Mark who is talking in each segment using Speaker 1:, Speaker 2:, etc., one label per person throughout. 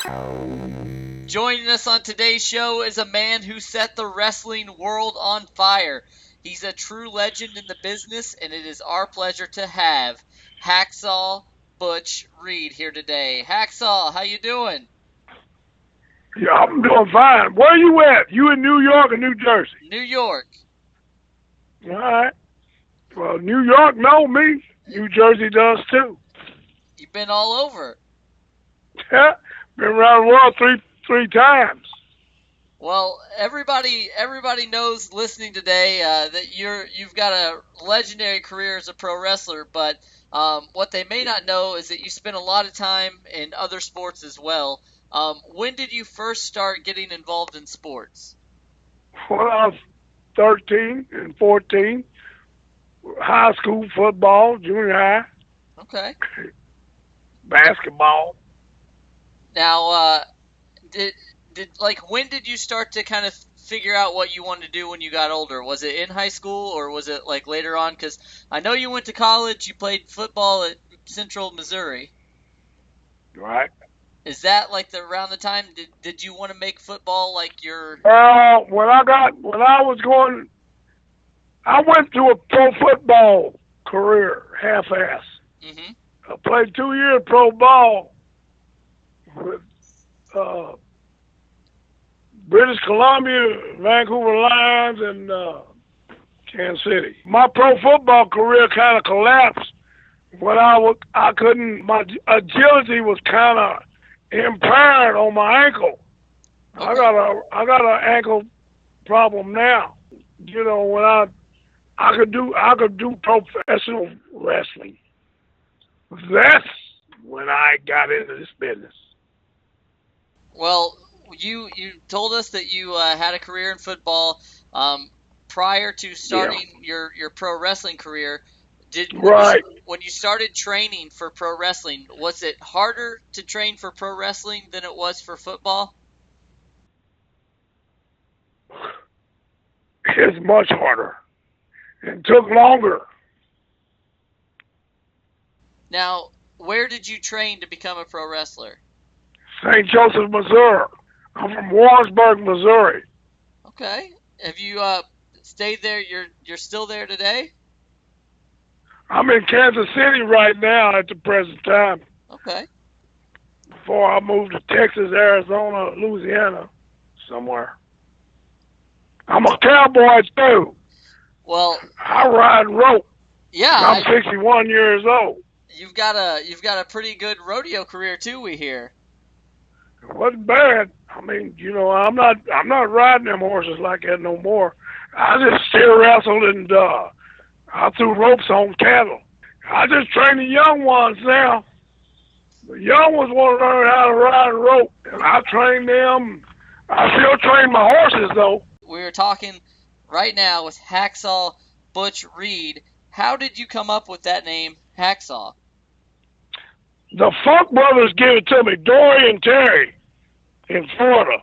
Speaker 1: Joining us on today's show is a man who set the wrestling world on fire. He's a true legend in the business, and it is our pleasure to have Hacksaw Butch Reed here today. Hacksaw, how you doing?
Speaker 2: Yeah, I'm doing fine. Where you at? You in New York or New Jersey?
Speaker 1: New York.
Speaker 2: All right. Well, New York know me. New Jersey does too.
Speaker 1: You've been all over.
Speaker 2: Yeah, been around the world three times.
Speaker 1: Well, everybody knows listening today that you've got a legendary career as a pro wrestler, but what they may not know is that you spent a lot of time in other sports as well. When did you first start getting involved in sports?
Speaker 2: When I was 13 and 14, high school football, junior high.
Speaker 1: Okay.
Speaker 2: Basketball.
Speaker 1: Now, when did you start to kind of figure out what you wanted to do when you got older? Was it in high school or was it like later on? Because I know you went to college, you played football at Central Missouri.
Speaker 2: Right.
Speaker 1: Is that like around the time? Did you want to make football like your?
Speaker 2: I went through a pro football career, half-ass.
Speaker 1: Mm-hmm.
Speaker 2: I played 2 years pro ball with British Columbia, Vancouver Lions, and Kansas City. My pro football career kind of collapsed when my agility was kind of impaired on my ankle. Okay. I got an ankle problem now. You know, when I could do professional wrestling. That's when I got into this business.
Speaker 1: Well, you told us that you had a career in football prior to starting your pro wrestling career. When you started training for pro wrestling, was it harder to train for pro wrestling than it was for football?
Speaker 2: It's much harder. It took longer.
Speaker 1: Now, where did you train to become a pro wrestler?
Speaker 2: St. Joseph, Missouri. I'm from Warrensburg, Missouri.
Speaker 1: Okay. Have you stayed there? You're still there today?
Speaker 2: I'm in Kansas City right now at the present time.
Speaker 1: Okay.
Speaker 2: Before I moved to Texas, Arizona, Louisiana, somewhere. I'm a cowboy too. Well, I ride rope.
Speaker 1: Yeah.
Speaker 2: I'm 61 years old.
Speaker 1: You've got a pretty good rodeo career too, we hear.
Speaker 2: It wasn't bad. I mean, you know, I'm not riding them horses like that no more. I just steer wrestled and I threw ropes on cattle. I just train the young ones now. The young ones want to learn how to ride a rope, and I train them. I still train my horses though.
Speaker 1: We're talking right now with Hacksaw Butch Reed. How did you come up with that name, Hacksaw?
Speaker 2: The Funk Brothers gave it to me, Dory and Terry, in Florida.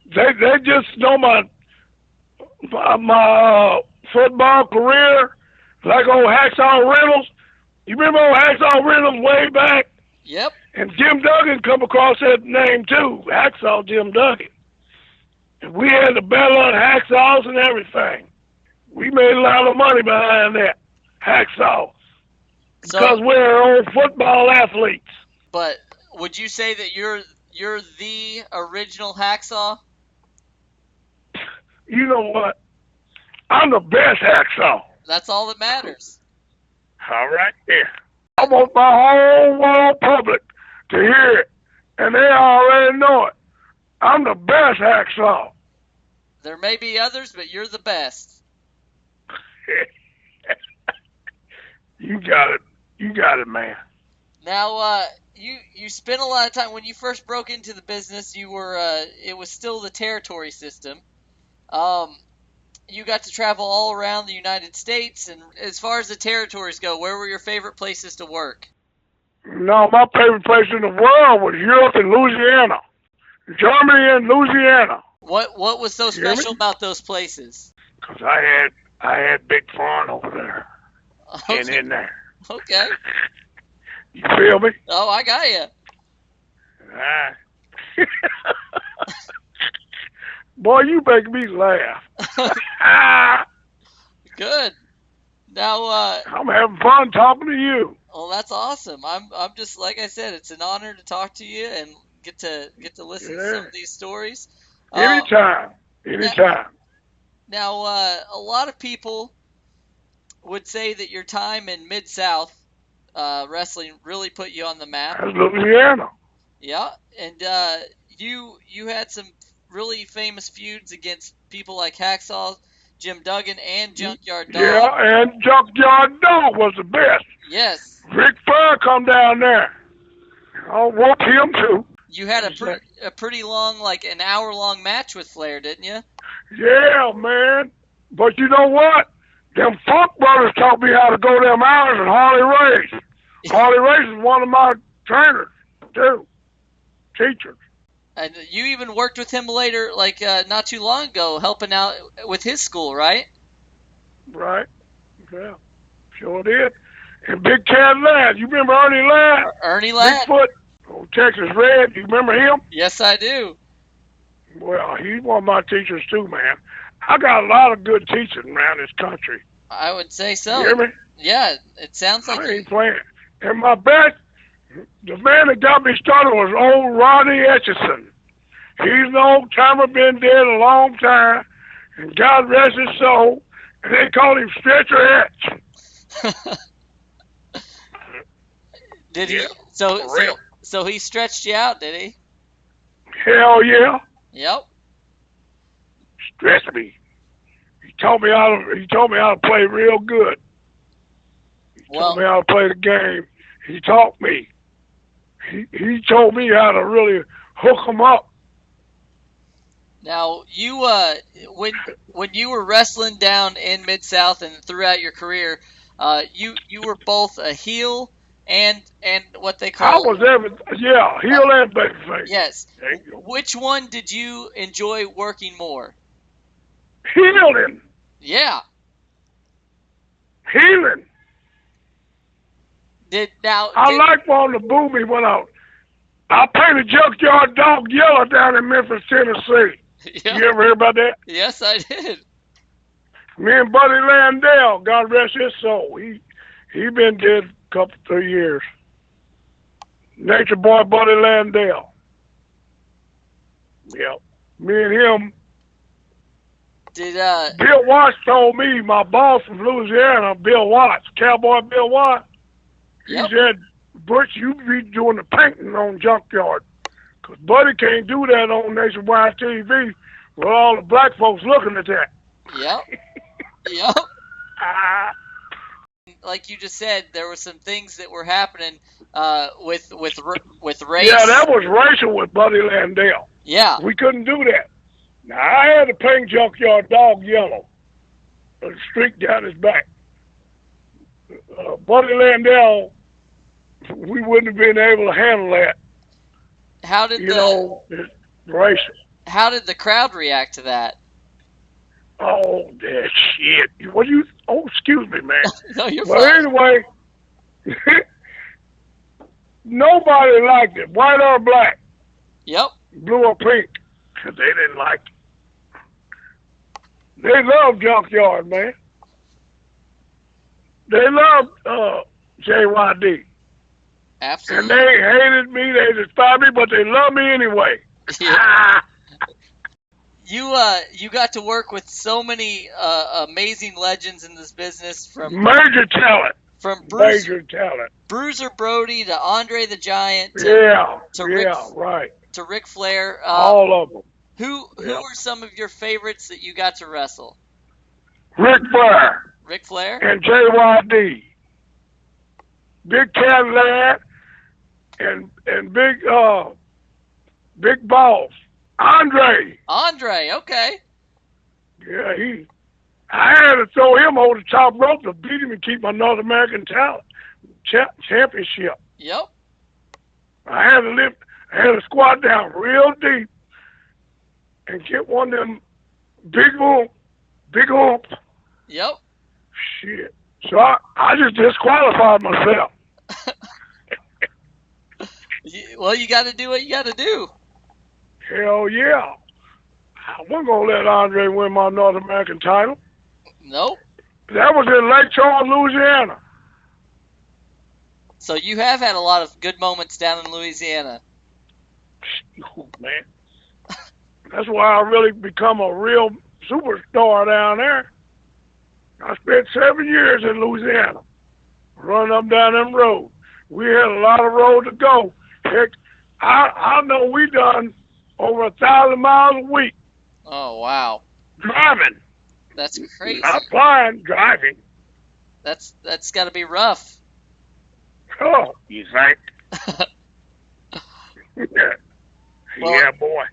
Speaker 2: They just know my football career, like old Hacksaw Reynolds. You remember old Hacksaw Reynolds way back?
Speaker 1: Yep.
Speaker 2: And Jim Duggan come across that name too, Hacksaw Jim Duggan. And we had the battle on hacksaws and everything. We made a lot of money behind that, Hacksaw. Because we're old football athletes.
Speaker 1: But would you say that you're the original Hacksaw?
Speaker 2: You know what? I'm the best Hacksaw.
Speaker 1: That's all that matters.
Speaker 2: All right, yeah. I want my whole world public to hear it, and they already know it. I'm the best Hacksaw.
Speaker 1: There may be others, but you're the best.
Speaker 2: You got it. You got it, man.
Speaker 1: Now, you spent a lot of time when you first broke into the business. You were it was still the territory system. You got to travel all around the United States, and as far as the territories go, where were your favorite places to work?
Speaker 2: No, my favorite place in the world was Europe and Louisiana, Germany and Louisiana.
Speaker 1: What was so special about those places?
Speaker 2: Because I had big fun over there.
Speaker 1: Okay.
Speaker 2: And in there.
Speaker 1: Okay.
Speaker 2: You feel me?
Speaker 1: Oh, I got you.
Speaker 2: Ah. Boy, you make me laugh.
Speaker 1: Good. Now,
Speaker 2: I'm having fun talking to you.
Speaker 1: well, that's awesome. I'm just like I said, it's an honor to talk to you and get to listen to some of these stories.
Speaker 2: Anytime.
Speaker 1: Now, a lot of people would say that your time in Mid-South wrestling really put you on the map.
Speaker 2: That's Louisiana.
Speaker 1: Yeah, and you had some really famous feuds against people like Hacksaw, Jim Duggan, and Junkyard Dog.
Speaker 2: Yeah, and Junkyard Dog was the best.
Speaker 1: Yes.
Speaker 2: Ric Flair come down there. I'll whoop him too.
Speaker 1: You had a pretty long, like an hour-long match with Flair, didn't you?
Speaker 2: Yeah, man. But you know what? Them Funk brothers taught me how to go them hours at Harley Race. Harley Race is one of my trainers, too. Teachers.
Speaker 1: And you even worked with him later, like not too long ago, helping out with his school, right?
Speaker 2: Right. Yeah. Sure did. And Big Cat Ladd. You remember Ernie Ladd?
Speaker 1: Ernie Ladd.
Speaker 2: Bigfoot. Old Texas Red. You remember him?
Speaker 1: Yes, I do.
Speaker 2: Well, he's one of my teachers, too, man. I got a lot of good teaching around this country.
Speaker 1: I would say so.
Speaker 2: You hear me?
Speaker 1: Yeah, it sounds like
Speaker 2: I ain't playing. And my best, the man that got me started was old Ronnie Etchison. He's an old timer, been dead a long time, and God rest his soul, and they called him Stretcher Etch.
Speaker 1: Did he?
Speaker 2: Yeah,
Speaker 1: So he stretched you out, did he?
Speaker 2: Hell yeah.
Speaker 1: Yep.
Speaker 2: Stretched me. He told me how to play real good. He told me how to play the game. He taught me. He told me how to really hook 'em up.
Speaker 1: Now you when you were wrestling down in Mid-South and throughout your career, you were both a heel and what they call.
Speaker 2: I was heel and babyface.
Speaker 1: Yes. Which one did you enjoy working more?
Speaker 2: Healing.
Speaker 1: Yeah.
Speaker 2: Healing. I like wanting to boo me when I painted Junkyard Dog yellow down in Memphis, Tennessee.
Speaker 1: Yeah.
Speaker 2: You ever hear about that?
Speaker 1: Yes, I did.
Speaker 2: Me and Buddy Landell, God rest his soul. He been dead a couple 3 years. Nature Boy Buddy Landell. Yep. Me and him. Bill Watts told me, my boss from Louisiana, Bill Watts, Cowboy Bill Watts, he said, Butch, you be doing the painting on Junkyard. Because Buddy can't do that on nationwide TV with all the black folks looking at that.
Speaker 1: Yep. Yep. Like you just said, there were some things that were happening with race.
Speaker 2: Yeah, that was racial with Buddy Landell.
Speaker 1: Yeah.
Speaker 2: We couldn't do that. Now, I had to paint Junkyard Dog yellow. A streak down his back. Buddy Landell, we wouldn't have been able to handle that.
Speaker 1: How did
Speaker 2: it's racial.
Speaker 1: How did the crowd react to that?
Speaker 2: Oh, that shit. Excuse me, man.
Speaker 1: No, you're
Speaker 2: fine. Anyway, nobody liked it, white or black.
Speaker 1: Yep.
Speaker 2: Blue or pink, because they didn't like it. They loved Junkyard, man. They loved JYD.
Speaker 1: Absolutely.
Speaker 2: And they hated me, they despised me, but they loved me anyway.
Speaker 1: Yeah. You got to work with so many amazing legends in this business, from
Speaker 2: major talent.
Speaker 1: From
Speaker 2: major talent.
Speaker 1: Bruiser Brody to Andre the Giant to Ric Flair.
Speaker 2: All of them.
Speaker 1: Who are some of your favorites that you got to wrestle?
Speaker 2: Ric Flair.
Speaker 1: Ric Flair?
Speaker 2: And JYD. Big Cat Ladd and Big Balls. Andre,
Speaker 1: okay.
Speaker 2: Yeah, I had to throw him over the top rope to beat him and keep my North American talent championship.
Speaker 1: Yep.
Speaker 2: I had to squat down real deep and get one of them big humps.
Speaker 1: Yep.
Speaker 2: Shit. So I just disqualified myself.
Speaker 1: Well, you got to do what you got to do.
Speaker 2: Hell yeah. I wasn't going to let Andre win my North American title.
Speaker 1: Nope.
Speaker 2: That was in Lake Charles, Louisiana.
Speaker 1: So you have had a lot of good moments down in Louisiana.
Speaker 2: Oh, man. That's why I really become a real superstar down there. I spent 7 years in Louisiana, running up down them roads. We had a lot of road to go. Heck, I know we done over 1,000 miles a week.
Speaker 1: Oh, wow.
Speaker 2: Driving.
Speaker 1: That's crazy.
Speaker 2: Not flying, driving.
Speaker 1: That's got to be rough.
Speaker 2: Oh, you think? Yeah.
Speaker 1: Well,
Speaker 2: Yeah, boy.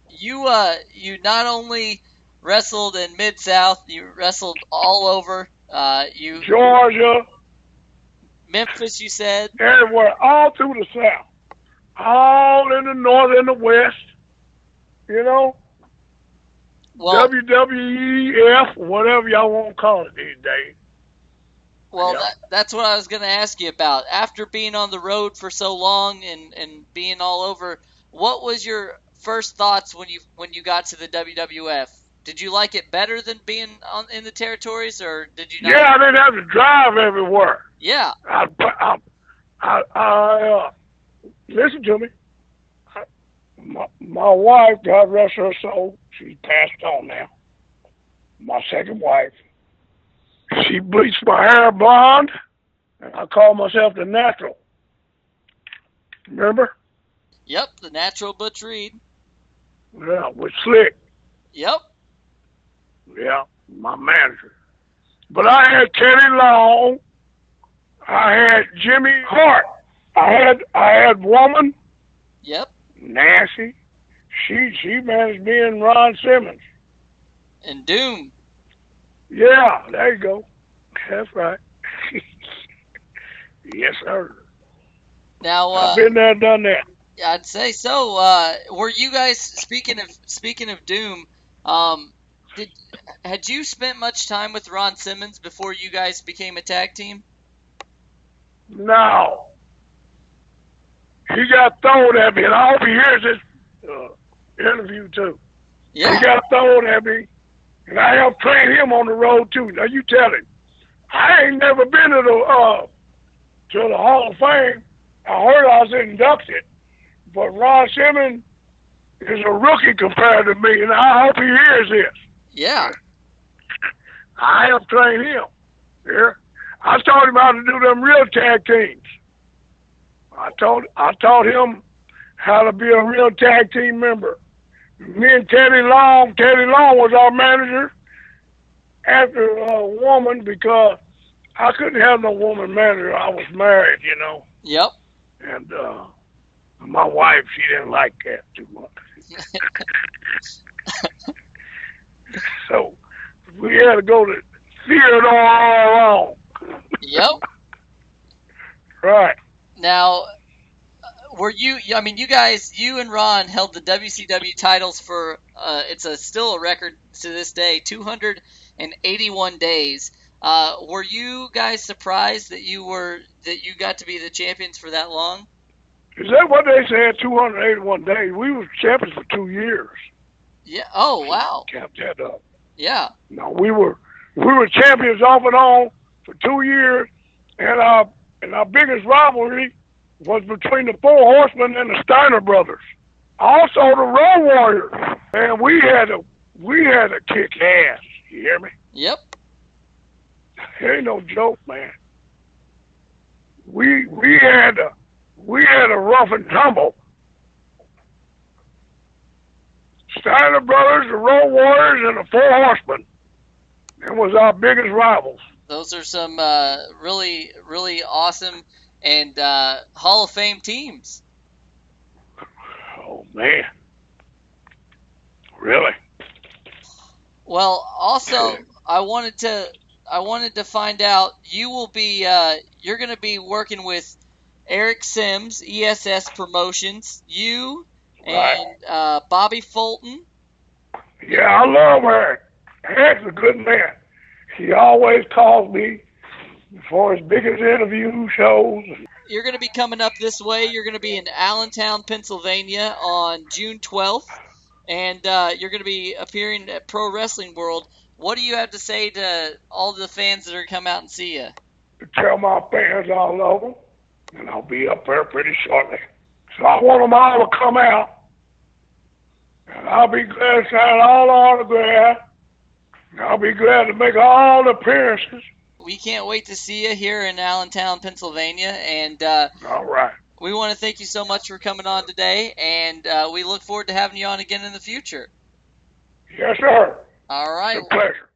Speaker 1: You not only wrestled in Mid-South, you wrestled all over. You
Speaker 2: Georgia.
Speaker 1: Memphis, you said.
Speaker 2: Everywhere, all through the South. All in the North and the West. You know?
Speaker 1: Well,
Speaker 2: WWEF, whatever y'all want to call it these days.
Speaker 1: Well,
Speaker 2: Yeah.
Speaker 1: that's what I was going to ask you about. After being on the road for so long and being all over, what was your first thoughts when you got to the WWF? Did you like it better than being in the territories, or did you not?
Speaker 2: Yeah, I didn't have to drive everywhere.
Speaker 1: Yeah.
Speaker 2: Listen to me. My wife, God rest her soul, she's passed on now. My second wife. She bleached my hair blonde, and I call myself the natural. Remember?
Speaker 1: Yep, the natural Butch Reed.
Speaker 2: Yeah, with Slick.
Speaker 1: Yep.
Speaker 2: Yeah, my manager. But I had Teddy Long. I had Jimmy Hart. I had Woman.
Speaker 1: Yep.
Speaker 2: Nancy. She managed me and Ron Simmons.
Speaker 1: And Doom.
Speaker 2: Yeah, there you go. That's right. Yes, sir.
Speaker 1: Now
Speaker 2: I've been there, done that.
Speaker 1: I'd say so. Were you guys speaking of Doom? Had you spent much time with Ron Simmons before you guys became a tag team?
Speaker 2: No. He got thrown at me, and I hope he hears this interview too.
Speaker 1: Yeah.
Speaker 2: He got thrown at me, and I helped train him on the road too. Now you tell him, I ain't never been to the Hall of Fame. I heard I was inducted, but Ron Simmons is a rookie compared to me, and I hope he hears this.
Speaker 1: Yeah.
Speaker 2: I helped train him. Yeah. I taught him how to do them real tag teams. I taught him how to be a real tag team member. Me and Teddy Long was our manager after a woman because I couldn't have no woman manager. I was married, you know.
Speaker 1: Yep.
Speaker 2: And my wife, she didn't like that too much. So we had to go to theater all along.
Speaker 1: Yep.
Speaker 2: Right.
Speaker 1: Now, were you? I mean, you and Ron held the WCW titles for. It's still a record to this day, 281 days. Were you guys surprised that you got to be the champions for that long?
Speaker 2: Is that what they said? 281 days. We were champions for 2 years.
Speaker 1: Yeah. Oh, wow.
Speaker 2: Kept that up.
Speaker 1: Yeah.
Speaker 2: No, we were champions off and on for 2 years, and our biggest rivalry was between the Four Horsemen and the Steiner brothers. Also the Road Warriors. Man, we had to kick ass. You hear me?
Speaker 1: Yep.
Speaker 2: It ain't no joke, man. We had a rough and tumble. Steiner brothers, the Road Warriors, and the Four Horsemen. That was our biggest rivals.
Speaker 1: Those are some really, really awesome and Hall of Fame teams.
Speaker 2: Oh man, really?
Speaker 1: Well, also I wanted to find out you will be you're going to be working with Eric Sims, ESS Promotions. You and Bobby Fulton.
Speaker 2: Yeah, I love Eric. Eric's a good man. He always calls me for his biggest interview shows.
Speaker 1: you're going to be coming up this way. You're going to be in Allentown, Pennsylvania on June 12th, and you're going to be appearing at Pro Wrestling World. What do you have to say to all the fans that are come out and see you?
Speaker 2: Tell my fans I love them, and I'll be up there pretty shortly. So I want them all to come out, and I'll be glad to sign all the autographs. I'll be glad to make all the appearances.
Speaker 1: We can't wait to see you here in Allentown, Pennsylvania, and
Speaker 2: all right.
Speaker 1: We want to thank you so much for coming on today, and we look forward to having you on again in the future.
Speaker 2: Yes, sir.
Speaker 1: All right.
Speaker 2: It's a pleasure.